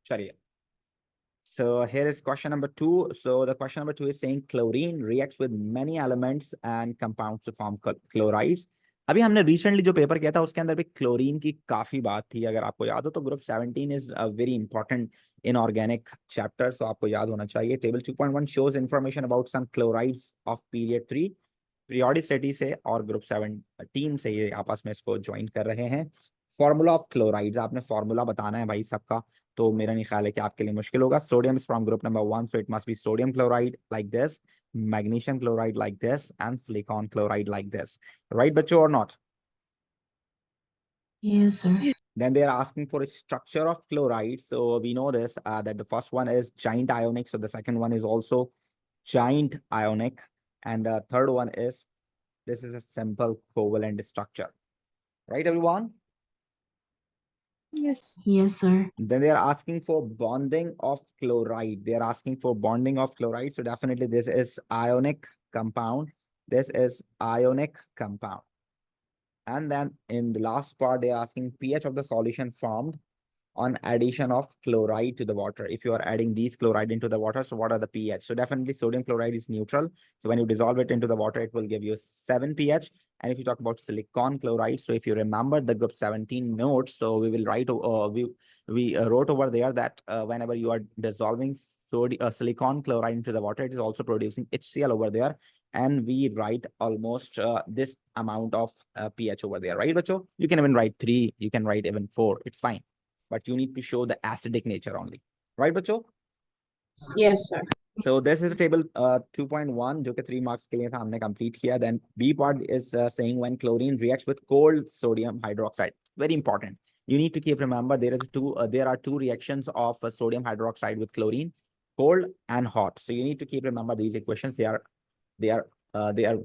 चलिए, so here is question number 2. So the question number 2 is saying chlorine reacts with many elements and compounds to form chlorides. अभी हमने recently जो paper किया था उसके अंदर भी क्लोरीन की काफी बात थी, अगर आपको याद हो तो group 17 is very important in organic chapter, so आपको याद होना चाहिए. Table 2.1 shows information about some chlorides of period 3 periodicity से और ग्रुप 17 से ये आपस में इसको ज्वाइन कर रहे हैं. फॉर्मूला ऑफ क्लोराइड्स आपने फॉर्मूला बताना है भाई सबका, तो मेरा नहीं ख्याल है कि आपके लिए मुश्किल होगा. Sodium is from group number 1, so it must be sodium chloride like this, magnesium chloride like this, and silicon chloride like this. Right, bachcho, or not? Yes, sir. Then they are asking for a structure of chloride. So we know this, that the first one is giant ionic. So the second one is also giant ionic. And the third one is, this is a simple covalent structure. Right, everyone? Yes. Yes, sir. Then they are asking for bonding of chloride. They are asking for bonding of chloride. So definitely this is ionic compound. This is ionic compound. And then in the last part, they are asking pH of the solution formed on addition of chloride to the water. If you are adding these chloride into the water, so what are the pH? So definitely sodium chloride is neutral. So when you dissolve it into the water, it will give you 7 pH. And if you talk about silicon chloride, so if you remember the group 17 notes, so we will write, we wrote over there that whenever you are dissolving silicon chloride into the water, it is also producing HCl over there. And we write almost this amount of pH over there, right, bacho? You can even write 3, you can write even 4, it's fine. But you need to show the acidic nature only, right, bacho? Yes, sir. So this is table 2.1, जो कि 3 marks के लिए था, हमने complete किया. Then B part is saying when chlorine reacts with cold sodium hydroxide. Very important. You need to keep remember there are two reactions of sodium hydroxide with chlorine, cold and hot. So you need to keep remember these equations. They are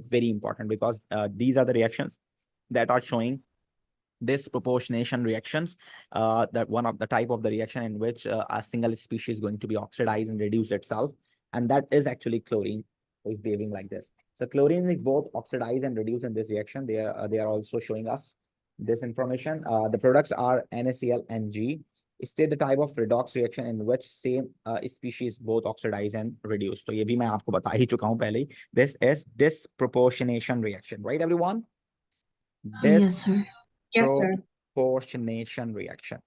very important because these are the reactions that are showing this proportionation reactions, that one of the type of the reaction in which a single species is going to be oxidized and reduce itself, and that is actually chlorine who is behaving like this. So chlorine is both oxidized and reduced in this reaction. They are also showing us this information. The products are NaCl and G. State the type of redox reaction in which same species both oxidize and reduce. तो ये भी मैं आपको बता ही चुका हूँ पहले ही. This is disproportionation reaction, right, everyone? Yes, sir. Yes, sir. Proportionation reaction.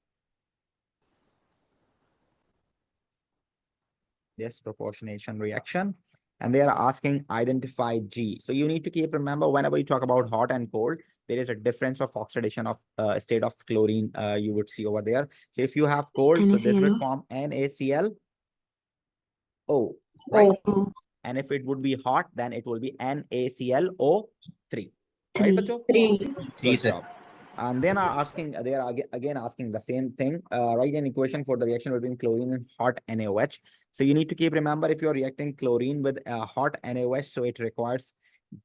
Disproportionation reaction. And they are asking identify G. So you need to keep remember whenever you talk about hot and cold, there is a difference of oxidation of state of chlorine you would see over there. So if you have cold, so this would form NaClO, right? Oh, And if it would be hot, then it will be NaClO3. Right, bacho? 3. Good job. And then they are again asking the same thing. Write an equation for the reaction between chlorine and hot NaOH. So you need to keep remember if you are reacting chlorine with a hot NaOH, so it requires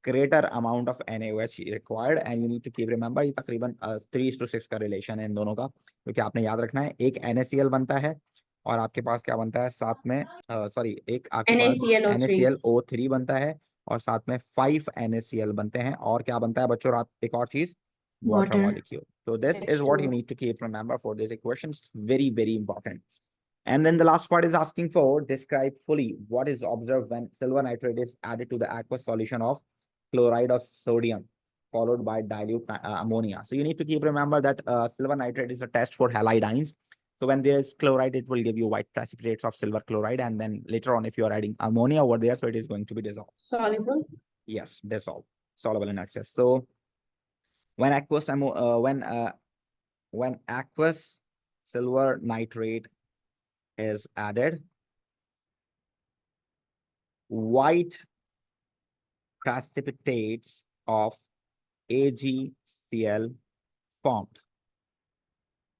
greater amount of NaOH required, and you need to keep remember ये तकरीबन 3:6 का relation है इन दोनों का, क्योंकि आपने याद रखना है एक NaCl बनता है और आपके पास क्या बनता है साथ में, सॉरी एक आपके पास NaClO3 बनता है और साथ में 5 NaCl बनते हैं, और क्या बनता है बच्चों रात एक और चीज, water molecule. So this is what you need to keep remember for this equation. It's very, very important. And then the last part is asking for describe fully what is observed when silver nitrate is added to the aqueous solution of chloride of sodium followed by dilute ammonia. So you need to keep remember that silver nitrate is a test for halide ions. So when there is chloride, it will give you white precipitates of silver chloride, and then later on if you are adding ammonia over there, so it is going to be dissolved. Soluble? Yes, dissolved, soluble in excess. So when aqueous silver nitrate is added, white precipitates of AgCl formed,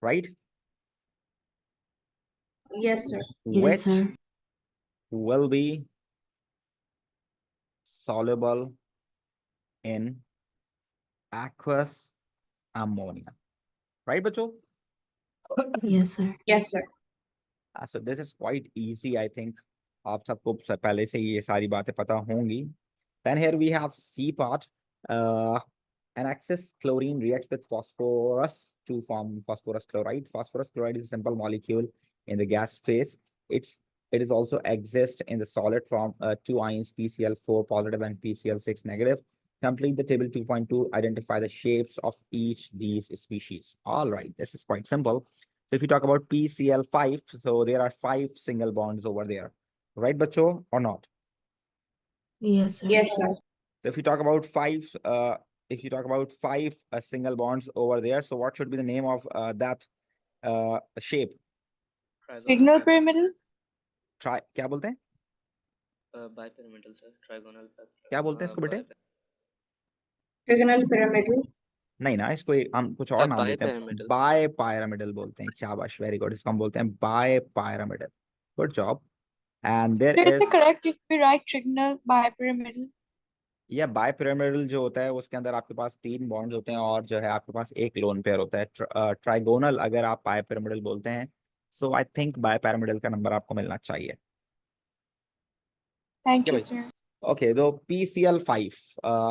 right? Yes, sir. Which will be soluble in aqueous ammonia, right, bacho? Yes, sir. Yes, sir. So this is quite easy, I think. आप सबको पहले से ये सारी बातें पता होंगी. Then here we have C part. An excess chlorine reacts with phosphorus to form phosphorus chloride. Phosphorus chloride is a simple molecule in the gas phase. It is also exist in the solid form, two ions PCl4 positive and PCl6 negative. Complete the table 2.2, identify the shapes of each these species. All right, this is quite simple. So if you talk about PCl5, so there are 5 single bonds over there, right, bacho, or not? Yes, sir. Yes, sir. So if you talk about five single bonds over there, so what should be the name of that shape? Trigonal pyramidal. क्या बोलते हैं? Bipyramidal sir, trigonal. क्या बोलते हैं इसको बेटे? Trigonal pyramidal. नहीं ना, इसको हम कुछ और नाम देते हैं, बाय पायरामिडल बोलते हैं। शाबाश, वेरी गुड, इसको हम बोलते हैं bipyramidal. Good job. And there is correct if we write trigonal bipyramidal. या बाय पिरामिडल जो होता है उसके अंदर आपके पास 3 बॉन्ड्स होते हैं और जो है आपके पास एक लोन पेयर होता है। ट्राइगोनल अगर आप बाय पिरामिडल बोलते हैं, सो आई थिंक बाय पिरामिडल का नंबर आपको मिलना चाहिए। Thank Yeah, you, wait. sir. Okay, so PCl5.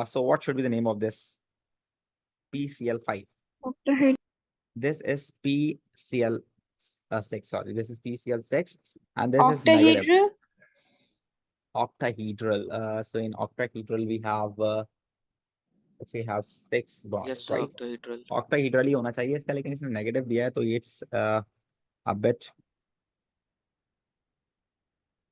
So what should be the name of this PCl5? Octahedral. This is PCl6. Sorry, this is PCl6, and this is negative. Octahedral. So in octahedral we have we have 6 bonds, Yes sir, right? octahedral. Octahedral ही होना चाहिए इसका, लेकिन इसने negative दिया है तो it's a bit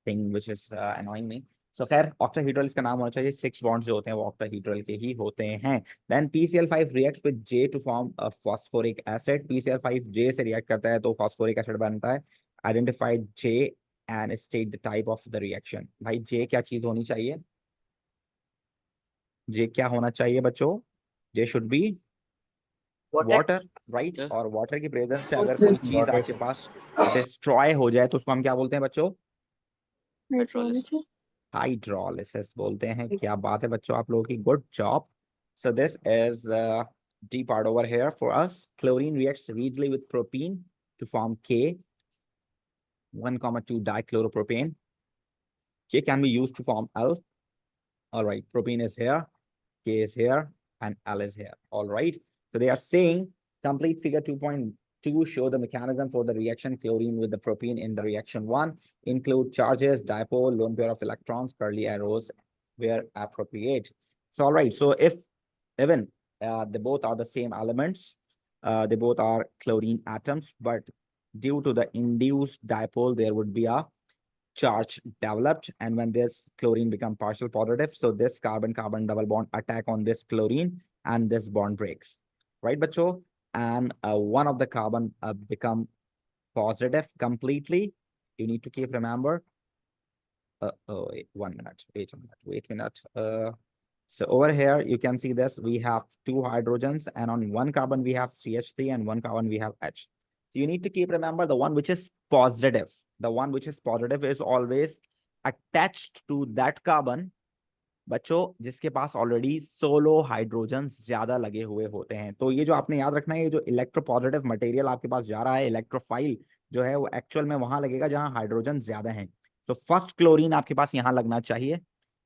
thing which is annoying me. So खैर octahedral इसका नाम होना चाहिए। 6 bonds जो होते हैं वो octahedral के ही होते हैं। Then PCl5 reacts with J to form a phosphoric acid. PCl5 J से react करता है तो phosphoric acid बनता है। Identify J and state the type of the reaction. भाई J क्या चीज होनी चाहिए? J क्या होना चाहिए बच्चों? J should be water, right? Yeah. और water की प्रेजेंस से अगर कोई चीज आपके पास डिस्ट्रॉय हो जाए तो उसको हम क्या बोलते हैं बच्चों? Hydrolysis. हाइड्रोलिसिस बोलते हैं। क्या बात है बच्चों आप लोगों की, good job. So this is D part over here for us. Chlorine reacts readily with propene to form K, 1,2 dichloropropane. K can be used to form L. All right, propene is here, K is here, and L is here. All right. So they are saying complete figure 2.2 show the mechanism for the reaction chlorine with the propene in the reaction 1. Include charges, dipole, lone pair of electrons, curly arrows where appropriate. So all right. So if even they both are the same elements, they both are chlorine atoms, but due to the induced dipole, there would be a charge developed, and when this chlorine become partial positive, so this carbon-carbon double bond attack on this chlorine and this bond breaks, right bacho? And one of the carbon become positive completely. You need to keep remember. Wait, 1 minute, wait a minute. So over here you can see this, we have 2 hydrogens, and on one carbon we have CH3 and one carbon we have H. So you need to keep remember the one which is positive. The one which is positive is always attached to that carbon बच्चों जिसके पास already solo hydrogens ज्यादा लगे हुए होते हैं। तो ये जो आपने याद रखना है, ये जो इलेक्ट्रोपॉजिटिव मटेरियल आपके पास जा रहा है, इलेक्ट्रोफाइल जो है वो एक्चुअल में वहां लगेगा जहां हाइड्रोजन ज्यादा हैं। तो फर्स्ट क्लोरीन आपके पास यहां लगना चाहिए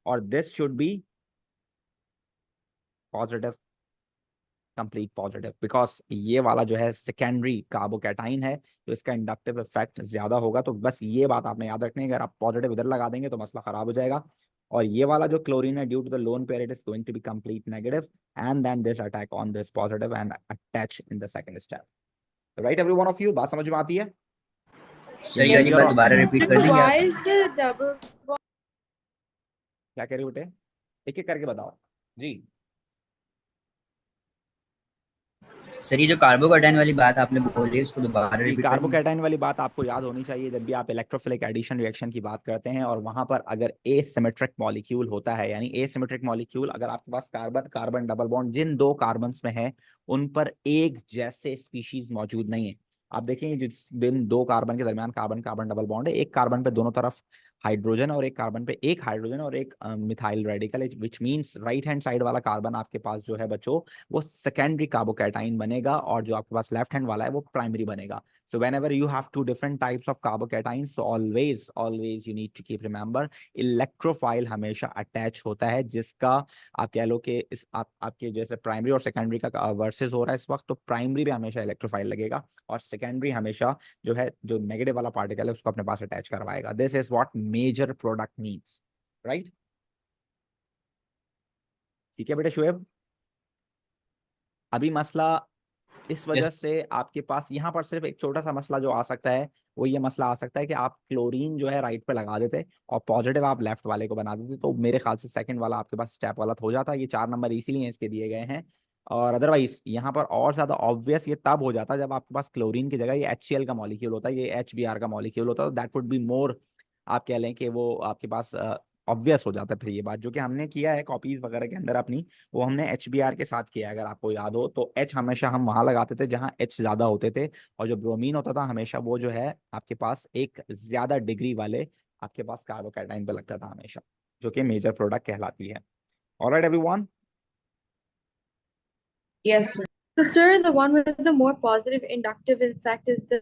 और this should be positive, complete positive, because ये वाला जो है सेकेंडरी कार्बोकैटाइन है तो इसका इंडक्टिव इफेक्ट ज्यादा होगा। तो बस ये बात आपने याद रखनी है, अगर आप पॉजिटिव इधर लगा देंगे तो मसला खराब हो जाएगा। और ये वाला जो क्लोरीन है, due to the lone pair it is going to be complete negative and then this attack on this positive and attach in the second step. Right every one of you, बात समझ में आती है? Sir ये वाली बात दोबारा repeat कर देंगे Why आप? is the double क्या कह रही हो बेटे, एक एक करके बताओ जी। सर ये जो कार्बोकैटायन वाली बात आपने बोली है उसको दोबारा रिपीट करेंगे? कार्बोकैटायन वाली बात आपको याद होनी चाहिए जब भी आप इलेक्ट्रोफिलिक एडिशन रिएक्शन की बात करते हैं और वहां पर अगर एसिमेट्रिक मॉलिक्यूल होता है, यानी एसिमेट्रिक मॉलिक्यूल अगर आपके पास कार्बन कार्बन डबल बॉन्ड जिन 2 कार्बन्स में है उन पर एक जैसे स्पीशीज मौजूद नहीं है। आप देखेंगे जिस दिन 2 कार्बन के दरमियान कार्बन कार्बन डबल बॉन्ड है, एक कार्बन पे दोनों तरफ हाइड्रोजन और एक कार्बन पे एक हाइड्रोजन और एक methyl radical, which means right hand side वाला कार्बन आपके पास जो है बच्चों वो सेकेंडरी कार्बोकैटाइन बनेगा और जो आपके पास लेफ्ट हैंड वाला है वो प्राइमरी बनेगा. So whenever you have two different types of carbocation, so always you need to keep remember electrophile हमेशा अटैच होता है, जिसका आप कह लो कि इस आपके जैसे प्राइमरी और सेकेंडरी का वर्सेस हो रहा है इस वक्त, तो प्राइमरी पे हमेशा इलेक्ट्रोफाइल लगेगा और सेकेंडरी हमेशा जो है जो नेगेटिव वाला पार्टिकल है उसको अपने पास अटैच करवाएगा. This is what major product means, right? ठीक है बेटे शुएब. अभी मसला इस वजह से आपके पास यहाँ पर सिर्फ एक छोटा सा मसला जो आ सकता है वो ये मसला आ सकता है कि आप क्लोरीन जो है राइट पे लगा देते और पॉजिटिव आप लेफ्ट वाले को बना देते, तो मेरे ख्याल से सेकंड वाला आपके पास स्टेप वाला हो जाता. ये 4 नंबर इसीलिए इसके दिए गए हैं. और अदरवाइज यहाँ पर और ज्यादा ऑब्वियस ये तब हो जाता जब आपके पास क्लोरीन की जगह ये HCl का मॉलिक्यूल होता है, ये HBr का मॉलिक्यूल होता है, तो दैट वुड बी मोर, आप कह लें कि वो आपके पास ऑब्वियस हो जाता है. फिर ये बात जो कि हमने किया है कॉपीज वगैरह के अंदर अपनी, वो हमने HBr के साथ किया है. अगर आपको याद हो तो H हमेशा हम वहां लगाते थे जहां H ज्यादा होते थे, और जो ब्रोमीन होता था हमेशा वो जो है आपके पास एक ज्यादा डिग्री वाले आपके पास कार्बोकैटाइन पे लगता था हमेशा, जो कि मेजर प्रोडक्ट कहलाती है. Alright everyone? Yes, sir. So, sir, the one with the more positive inductive effect is the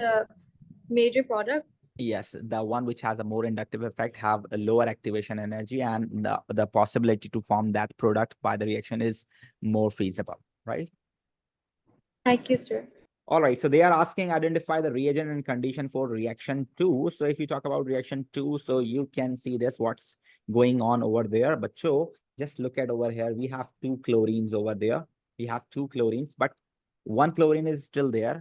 major product. Yes, the one which has a more inductive effect have a lower activation energy, and the possibility to form that product by the reaction is more feasible, right? Thank you, sir. All right, so they are asking identify the reagent and condition for reaction 2. So if you talk about reaction 2, so you can see this, what's going on over there. But so just look at over here, we have 2 chlorines over there. We have 2 chlorines, but 1 chlorine is still there.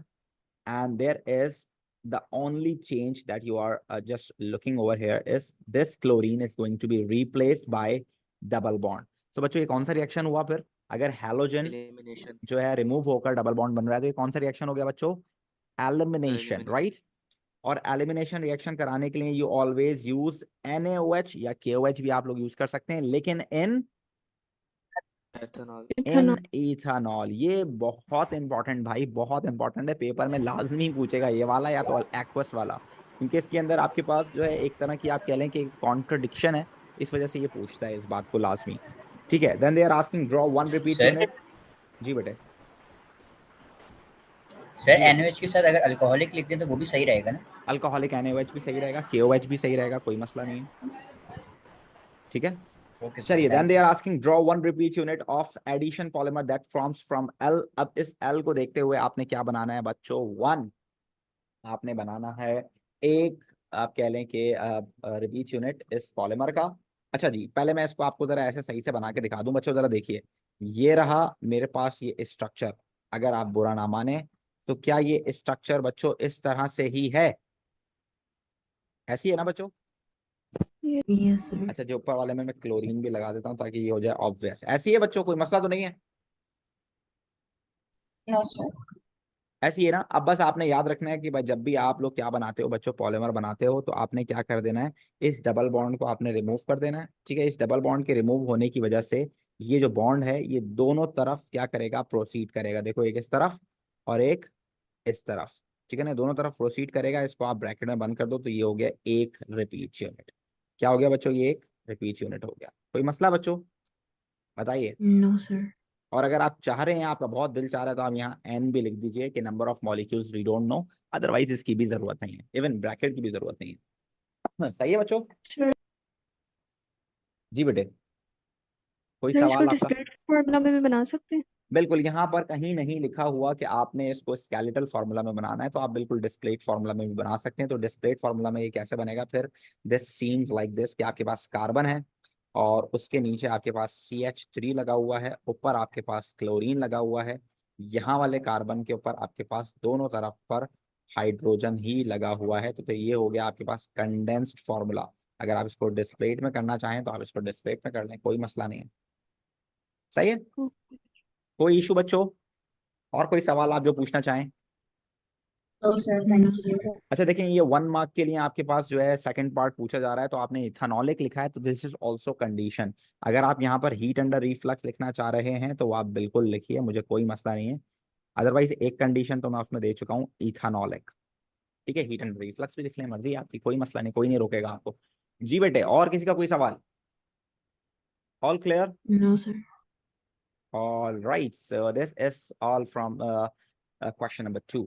And there is the only change that you are just looking over here is this chlorine is going to be replaced by double bond. So बच्चों ये कौन सा reaction हुआ फिर? अगर halogen Elimination. जो है remove होकर डबल बॉन्ड बन रहा है तो ये कौन सा रिएक्शन हो गया बच्चों? Elimination, Elimination. राइट? और एलिमिनेशन रिएक्शन कराने के लिए यू ऑलवेज यूज NaOH या KOH भी आप लोग यूज कर सकते हैं, लेकिन इन Ethanol. इथानॉल. ये बहुत इंपॉर्टेंट भाई, बहुत इंपॉर्टेंट है, पेपर में लाजमी पूछेगा ये वाला या तो एक्वस वाला, क्योंकि इसके अंदर आपके पास जो है एक तरह की आप कह लें कि कॉन्ट्रडिक्शन है, इस वजह से ये पूछता है इस बात को लाजमी. ठीक है, then they are asking draw 1 repeat Sir? Unit. जी बेटे. सर जी। NaOH के साथ अगर अल्कोहलिक लिख दें तो वो भी सही रहेगा ना? अल्कोहलिक NaOH भी सही रहेगा, KOH भी सही रहेगा, कोई मसला नहीं है. ठीक है, ओके सर, चलिए. देन थैंक दे you. Are asking draw 1 repeat unit of addition polymer that forms from L. अब इस L को देखते हुए आपने क्या बनाना है बच्चों? 1 आपने बनाना है एक, आप कह लें कि रिपीट यूनिट इस पॉलीमर का. अच्छा जी, पहले मैं इसको आपको जरा ऐसे सही से बना के दिखा दूं बच्चों. जरा देखिए, ये रहा मेरे पास ये स्ट्रक्चर. अगर आप बुरा ना माने तो क्या ये स्ट्रक्चर बच्चों इस तरह से ही है? ऐसी है ना बच्चों? Yes, sir. अच्छा, जो ऊपर वाले में मैं क्लोरीन भी लगा देता हूँ ताकि ये हो जाए ऑब्वियस. ऐसी है बच्चों, कोई मसला तो नहीं है? No, sir. ऐसी है ना? अब बस आपने याद रखना है कि भाई जब भी आप लोग क्या बनाते हो बच्चों, पॉलीमर बनाते हो, तो आपने क्या कर देना है, इस डबल बॉन्ड को आपने रिमूव कर देना है. ठीक है, इस डबल बॉन्ड के रिमूव होने की वजह से ये जो बॉन्ड है ये दोनों तरफ क्या करेगा, प्रोसीड करेगा. देखो, एक इस तरफ और एक इस तरफ. ठीक है ना, दोनों तरफ प्रोसीड करेगा. इसको आप ब्रैकेट में बंद कर दो तो ये हो गया एक रिपीट यूनिट. क्या हो गया बच्चों? ये एक रिपीट यूनिट हो गया. कोई मसला बच्चों? बताइए. No, sir. और अगर आप चाह रहे हैं, आपका बहुत दिल चाह रहा है, तो आप यहाँ N भी लिख दीजिए कि number of molecules we don't know. Otherwise इसकी भी जरूरत नहीं है, इवन ब्रैकेट की भी जरूरत नहीं है. सही है बच्चों? Sir, जी बेटे, कोई sir, इसको सवाल आपका? डिस्प्लेट फॉर्मूला में भी बना सकते हैं? बिल्कुल, यहाँ पर कहीं नहीं लिखा हुआ कि आपने इसको स्केलेटल फार्मूला में बनाना है, तो आप बिल्कुल डिस्प्लेट फार्मूला में भी बना सकते हैं. तो डिस्प्लेट फार्मूला में ये कैसे बनेगा फिर? दिस सीम्स लाइक दिस कि आपके पास कार्बन है और उसके नीचे आपके पास CH3 लगा हुआ है, ऊपर आपके पास क्लोरीन लगा हुआ है, यहाँ वाले कार्बन के ऊपर आपके पास दोनों तरफ पर हाइड्रोजन ही लगा हुआ है. तो ये हो गया आपके पास कंडेंस्ड फार्मूला. अगर आप इसको डिस्प्लेट में करना चाहें तो आप इसको डिस्प्लेट में कर लें, कोई मसला नहीं है. सही है, कोई इशू बच्चों? और कोई सवाल आप जो पूछना चाहें? No, sir. Thank you. अच्छा देखें, ये 1 मार्क के लिए आपके पास जो है सेकंड पार्ट पूछा जा रहा है, तो आपने इथेनॉलिक लिखा है, तो दिस इज आल्सो कंडीशन. अगर आप यहाँ पर हीट अंडर रिफ्लक्स लिखना चाह रहे हैं तो आप बिल्कुल लिखिए, मुझे कोई मसला नहीं है. अदरवाइज एक कंडीशन तो मैं उसमें दे चुका हूँ, इथेनॉलिक. ठीक है, हीट अंडर रिफ्लक्स भी लिख लें, मर्जी आपकी, कोई मसला नहीं, कोई नहीं रोकेगा आपको. जी बेटे, और किसी का कोई सवाल? All clear? No, sir. All right, so this is all from question number 2.